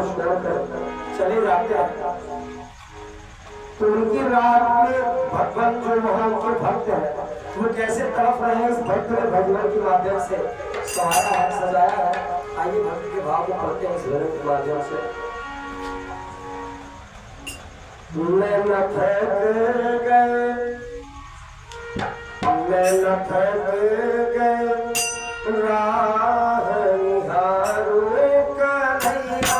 को स्मरण कर चले जाते हैं। तो उनकी रात में भगवान जो वहां के भक्त है वो कैसे तड़प रहे हैं, इस भक्त ने भगवान के माध्यम से सहारा है, सजाया है। आइए भक्त के भाव को पढ़ते हैं इस भजन के माध्यम से। मैं न थक गए, मैं न थक गए राह निहारो कन्हैया।